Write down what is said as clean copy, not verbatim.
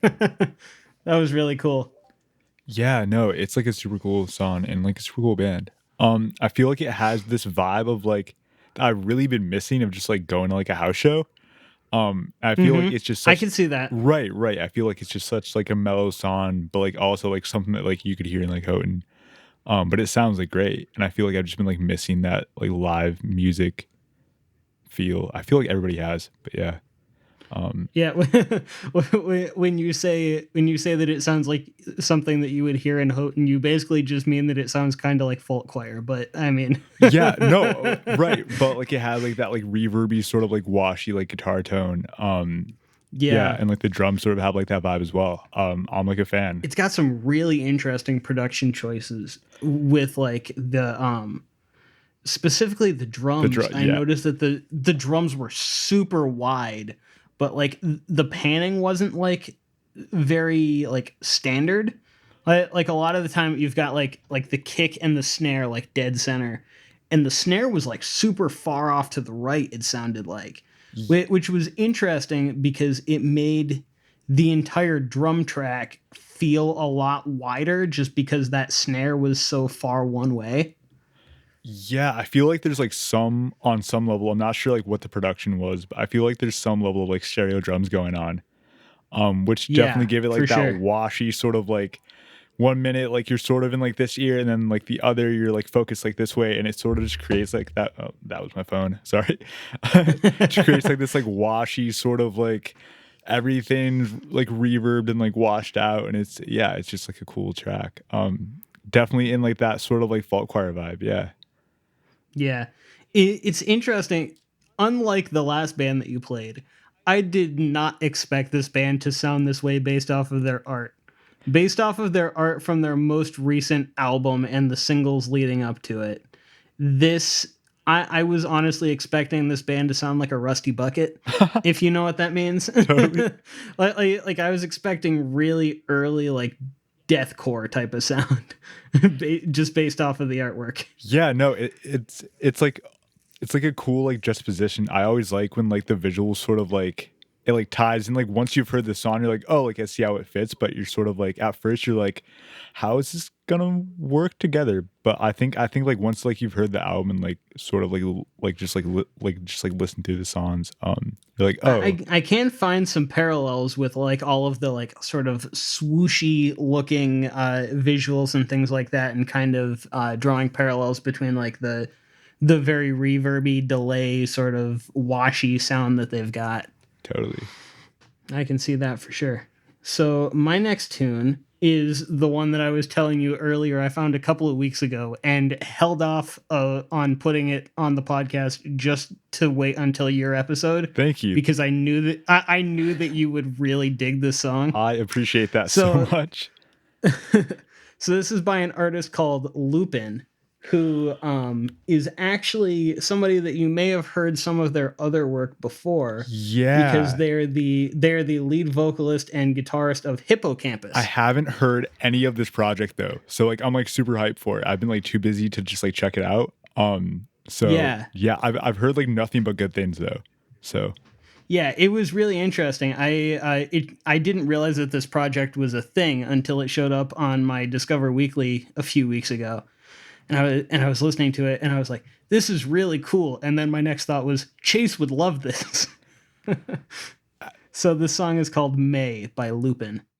That was really cool. Yeah, no, it's like a super cool song and like a super cool band. I feel like it has this vibe of like that I've really been missing of just like going to like a house show. I feel like Hmm. it's just I such can see that. right, right. I feel like it's just such like a mellow song, but like also like something that like you could hear in like Houghton. But it sounds like great, and I feel like I've just been like missing that like live music feel. I feel like everybody has, but yeah. Um, Yeah, when you say that it sounds like something that you would hear in Houghton, you basically just mean that it sounds kind of like folk choir. But I mean, yeah, no, right, but like it had like that like reverby sort of like washy like guitar tone. Yeah, yeah, and like the drums sort of have like that vibe as well. I'm like a fan. it's got some really interesting production choices with like the specifically the The drums. drum, I yeah, noticed that the drums were super wide, but like the panning wasn't like very like standard. Like a lot of the time you've got like the kick and the snare like dead center, and the snare was like super far off to the right. It sounded like, Y- which was interesting because it made the entire drum track feel a lot wider just because that snare was so far one way. yeah. I feel like there's like some on some level. I'm not sure like what the production was, but I feel like there's some level of like stereo drums going on. Which definitely Yeah, give it for like that sure. washy sort of like 1 minute like you're sort of in like this ear and then like the other you're like focused like this way and it sort of just creates like that. Oh, that was my phone, sorry. Just creates like this like washy sort of like everything's like reverbed and like washed out and it's yeah it's just like a cool track. Definitely in like that sort of like fault choir vibe, yeah. Yeah. It's interesting. Unlike the last band that you played, I did not expect this band to sound this way based off of their art. Based off of their art from their most recent album and the singles leading up to it, this I was honestly expecting this band to sound like a Rusty Bucket, if you know what that means. Totally. Like I was expecting really early like deathcore type of sound, just based off of the artwork. Yeah, no, it's like a cool like juxtaposition. I always like when like the visuals sort of like it like ties and like once you've heard the song, you're like, oh, like I see how it fits. But you're sort of like at first you're like, how is this gonna work together? But I think like once like you've heard the album and like sort of like like just like like just like listen through the songs, you're like, oh, I can find some parallels with like all of the like sort of swooshy looking visuals and things like that, and kind of drawing parallels between like the very reverby delay sort of washy sound that they've got. totally. I can see that for sure. So my next tune is the one that I was telling you earlier. I found a couple of weeks ago and held off on putting it on the podcast just to wait until your episode Thank you. because I knew that you would really dig this song. I appreciate that so So much. so this is by an artist called Lupin, who is actually somebody that you may have heard some of their other work before, because Yeah. they're the lead vocalist and guitarist of I Hippocampus. haven't heard any of this project though. So like I'm like super hyped for it. I've been like too busy to just like check it out. So Yeah, yeah, I've heard like nothing but good things though. So yeah, it was really interesting. I didn't realize that this project was a thing until it showed up on my Discover Weekly a few weeks ago, and I was listening to it and I was like, this is really cool. And then my next thought was Chase would love this. So this song is called May by Lupin.